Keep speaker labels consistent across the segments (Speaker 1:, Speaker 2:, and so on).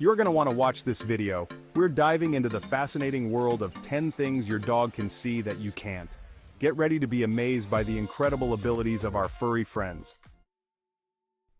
Speaker 1: You're going to want to watch this video. We're diving into the fascinating world of 10 things your dog can see that you can't. Get ready to be amazed by the incredible abilities of our furry friends.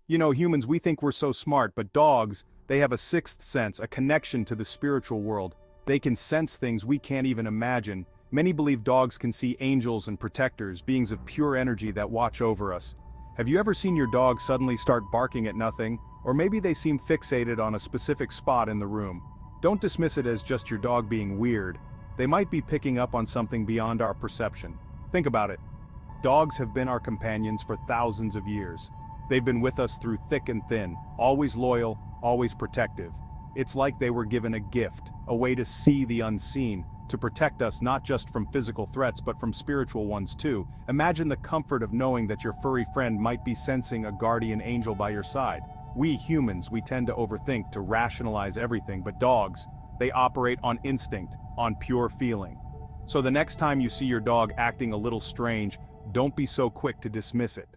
Speaker 1: You know, humans, we think we're so smart, but dogs, they have a sixth sense, a connection to the spiritual world. They can sense things we can't even imagine. Many believe dogs can see angels and protectors, beings of pure energy that watch over us. Have you ever seen your dog suddenly start barking at nothing? Or maybe they seem fixated on a specific spot in the room. Don't dismiss it as just your dog being weird. They might be picking up on something beyond our perception. Think about it. Dogs have been our companions for thousands of years. They've been with us through thick and thin, always loyal, always protective. It's like they were given a gift, a way to see the unseen, to protect us not just from physical threats but from spiritual ones too. Imagine the comfort of knowing that your furry friend might be sensing a guardian angel by your side. We humans, we tend to overthink, to rationalize everything, but dogs, they operate on instinct, on pure feeling. So the next time you see your dog acting a little strange, don't be so quick to dismiss it.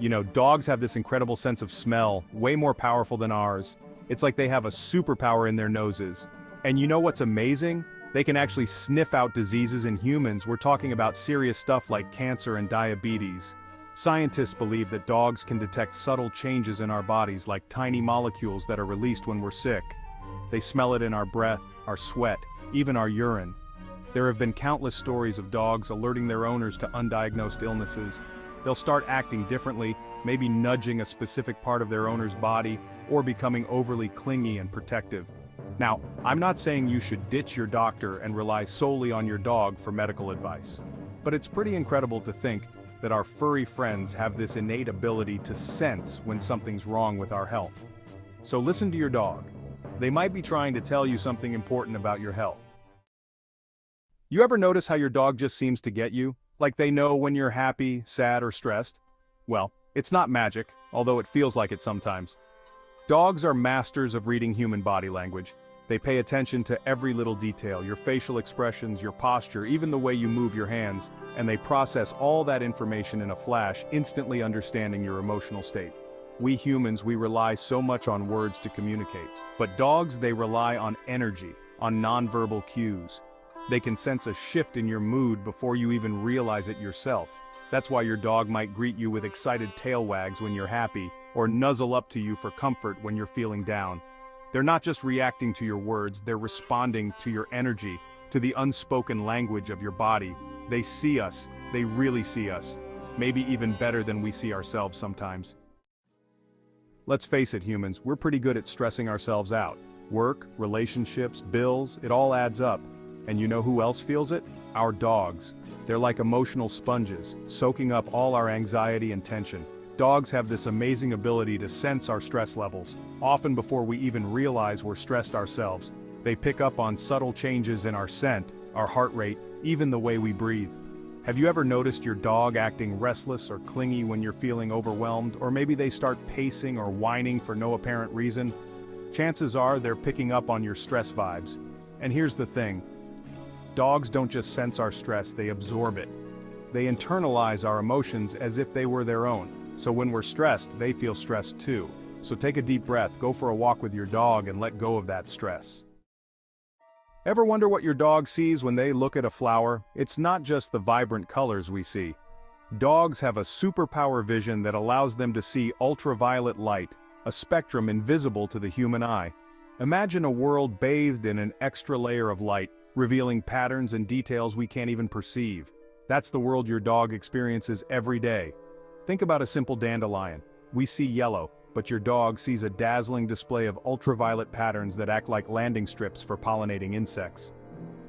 Speaker 1: You know, dogs have this incredible sense of smell, way more powerful than ours. It's like they have a superpower in their noses. And you know what's amazing? They can actually sniff out diseases in humans. We're talking about serious stuff like cancer and diabetes. Scientists believe that dogs can detect subtle changes in our bodies, like tiny molecules that are released when we're sick. They smell it in our breath, our sweat, even our urine. There have been countless stories of dogs alerting their owners to undiagnosed illnesses. They'll start acting differently, maybe nudging a specific part of their owner's body, or becoming overly clingy and protective. Now, I'm not saying you should ditch your doctor and rely solely on your dog for medical advice. But it's pretty incredible to think that our furry friends have this innate ability to sense when something's wrong with our health. So listen to your dog. They might be trying to tell you something important about your health. You ever notice how your dog just seems to get you? Like they know when you're happy, sad, or stressed? Well, it's not magic, although it feels like it sometimes. Dogs are masters of reading human body language. They pay attention to every little detail, your facial expressions, your posture, even the way you move your hands, and they process all that information in a flash, instantly understanding your emotional state. We humans, we rely so much on words to communicate, but dogs, they rely on energy, on nonverbal cues. They can sense a shift in your mood before you even realize it yourself. That's why your dog might greet you with excited tail wags when you're happy, or nuzzle up to you for comfort when you're feeling down. They're not just reacting to your words, they're responding to your energy, to the unspoken language of your body. They see us, they really see us, maybe even better than we see ourselves sometimes. Let's face it, humans, we're pretty good at stressing ourselves out. Work, relationships, bills, it all adds up. And you know who else feels it? Our dogs. They're like emotional sponges, soaking up all our anxiety and tension. Dogs have this amazing ability to sense our stress levels, often before we even realize we're stressed ourselves. They pick up on subtle changes in our scent, our heart rate, even the way we breathe. Have you ever noticed your dog acting restless or clingy when you're feeling overwhelmed, or maybe they start pacing or whining for no apparent reason? Chances are they're picking up on your stress vibes. And here's the thing. Dogs don't just sense our stress, they absorb it. They internalize our emotions as if they were their own. So when we're stressed, they feel stressed too. So take a deep breath, go for a walk with your dog and let go of that stress. Ever wonder what your dog sees when they look at a flower? It's not just the vibrant colors we see. Dogs have a superpower vision that allows them to see ultraviolet light, a spectrum invisible to the human eye. Imagine a world bathed in an extra layer of light, revealing patterns and details we can't even perceive. That's the world your dog experiences every day. Think about a simple dandelion. We see yellow, but your dog sees a dazzling display of ultraviolet patterns that act like landing strips for pollinating insects.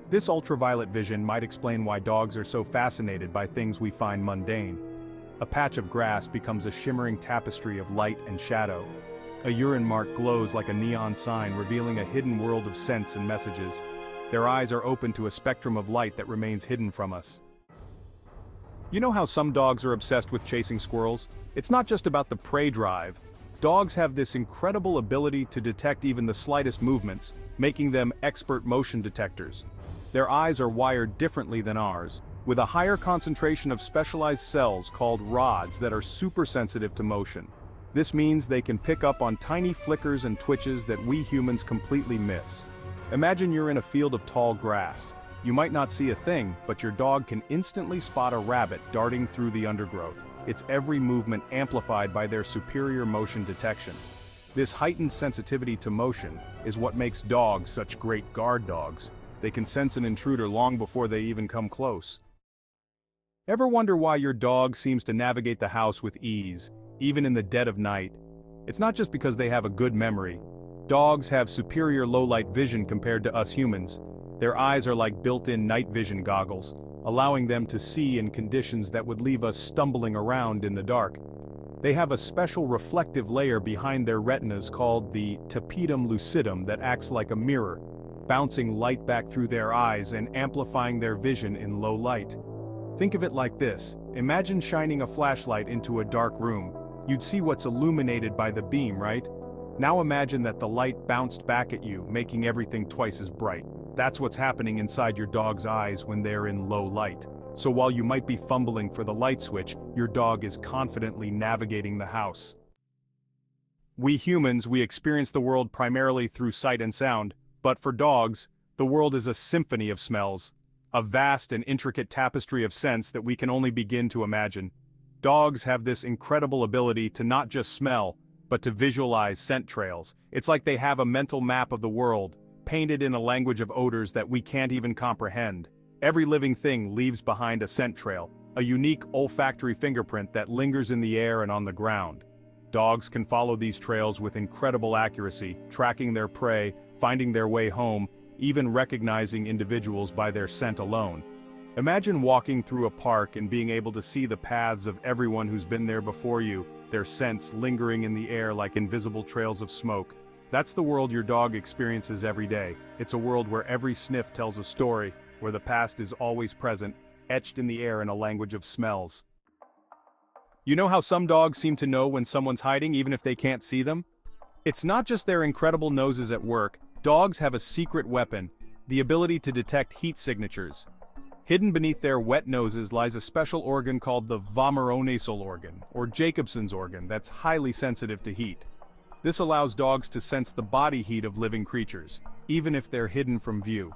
Speaker 1: This ultraviolet vision might explain why dogs are so fascinated by things we find mundane. A patch of grass becomes a shimmering tapestry of light and shadow. A urine mark glows like a neon sign, revealing a hidden world of scents and messages. Their eyes are open to a spectrum of light that remains hidden from us. You know how some dogs are obsessed with chasing squirrels? It's not just about the prey drive. Dogs have this incredible ability to detect even the slightest movements, making them expert motion detectors. Their eyes are wired differently than ours, with a higher concentration of specialized cells called rods that are super sensitive to motion. This means they can pick up on tiny flickers and twitches that we humans completely miss. Imagine you're in a field of tall grass. You might not see a thing, but your dog can instantly spot a rabbit darting through the undergrowth, its every movement amplified by their superior motion detection. This heightened sensitivity to motion is what makes dogs such great guard dogs. They can sense an intruder long before they even come close. Ever wonder why your dog seems to navigate the house with ease, even in the dead of night? It's not just because they have a good memory. Dogs have superior low-light vision compared to us humans. Their eyes are like built-in night vision goggles, allowing them to see in conditions that would leave us stumbling around in the dark. They have a special reflective layer behind their retinas called the tapetum lucidum that acts like a mirror, bouncing light back through their eyes and amplifying their vision in low light. Think of it like this: imagine shining a flashlight into a dark room. You'd see what's illuminated by the beam, right? Now imagine that the light bounced back at you, making everything twice as bright. That's what's happening inside your dog's eyes when they're in low light. So while you might be fumbling for the light switch, your dog is confidently navigating the house. We humans, we experience the world primarily through sight and sound, but for dogs, the world is a symphony of smells, a vast and intricate tapestry of scents that we can only begin to imagine. Dogs have this incredible ability to not just smell, but to visualize scent trails. It's like they have a mental map of the world, painted in a language of odors that we can't even comprehend. Every living thing leaves behind a scent trail, a unique olfactory fingerprint that lingers in the air and on the ground. Dogs can follow these trails with incredible accuracy, tracking their prey, finding their way home, even recognizing individuals by their scent alone. Imagine walking through a park and being able to see the paths of everyone who's been there before you, their scents lingering in the air like invisible trails of smoke. That's the world your dog experiences every day. It's a world where every sniff tells a story, where the past is always present, etched in the air in a language of smells. You know how some dogs seem to know when someone's hiding even if they can't see them? It's not just their incredible noses at work. Dogs have a secret weapon, the ability to detect heat signatures. Hidden beneath their wet noses lies a special organ called the vomeronasal organ, or Jacobson's organ, that's highly sensitive to heat. This allows dogs to sense the body heat of living creatures, even if they're hidden from view.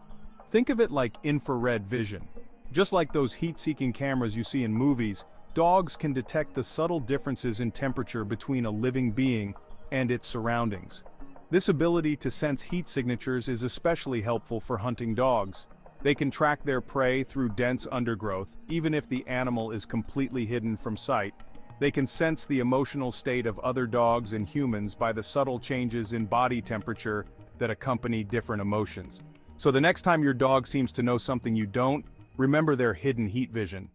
Speaker 1: Think of it like infrared vision. Just like those heat-seeking cameras you see in movies, dogs can detect the subtle differences in temperature between a living being and its surroundings. This ability to sense heat signatures is especially helpful for hunting dogs. They can track their prey through dense undergrowth, even if the animal is completely hidden from sight. They can sense the emotional state of other dogs and humans by the subtle changes in body temperature that accompany different emotions. So the next time your dog seems to know something you don't, remember their hidden heat vision.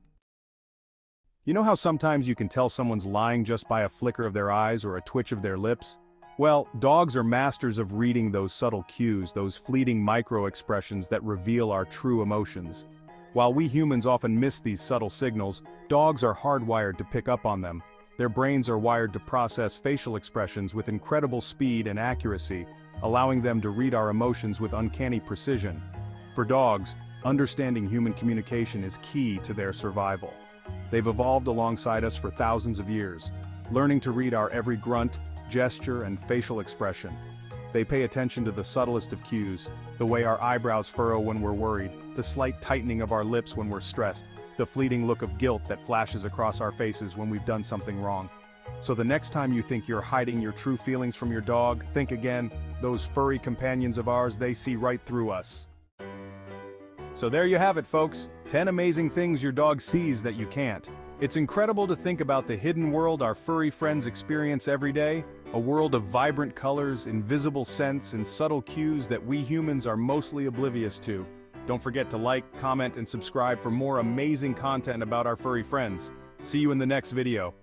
Speaker 1: You know how sometimes you can tell someone's lying just by a flicker of their eyes or a twitch of their lips? Well, dogs are masters of reading those subtle cues, those fleeting micro-expressions that reveal our true emotions. While we humans often miss these subtle signals, dogs are hardwired to pick up on them. Their brains are wired to process facial expressions with incredible speed and accuracy, allowing them to read our emotions with uncanny precision. For dogs, understanding human communication is key to their survival. They've evolved alongside us for thousands of years, learning to read our every grunt, gesture, and facial expression. They pay attention to the subtlest of cues, the way our eyebrows furrow when we're worried, the slight tightening of our lips when we're stressed, the fleeting look of guilt that flashes across our faces when we've done something wrong. So the next time you think you're hiding your true feelings from your dog, think again. Those furry companions of ours, they see right through us. So there you have it, folks. 10 amazing things your dog sees that you can't. It's incredible to think about the hidden world our furry friends experience every day, a world of vibrant colors, invisible scents, and subtle cues that we humans are mostly oblivious to. Don't forget to like, comment, and subscribe for more amazing content about our furry friends. See you in the next video.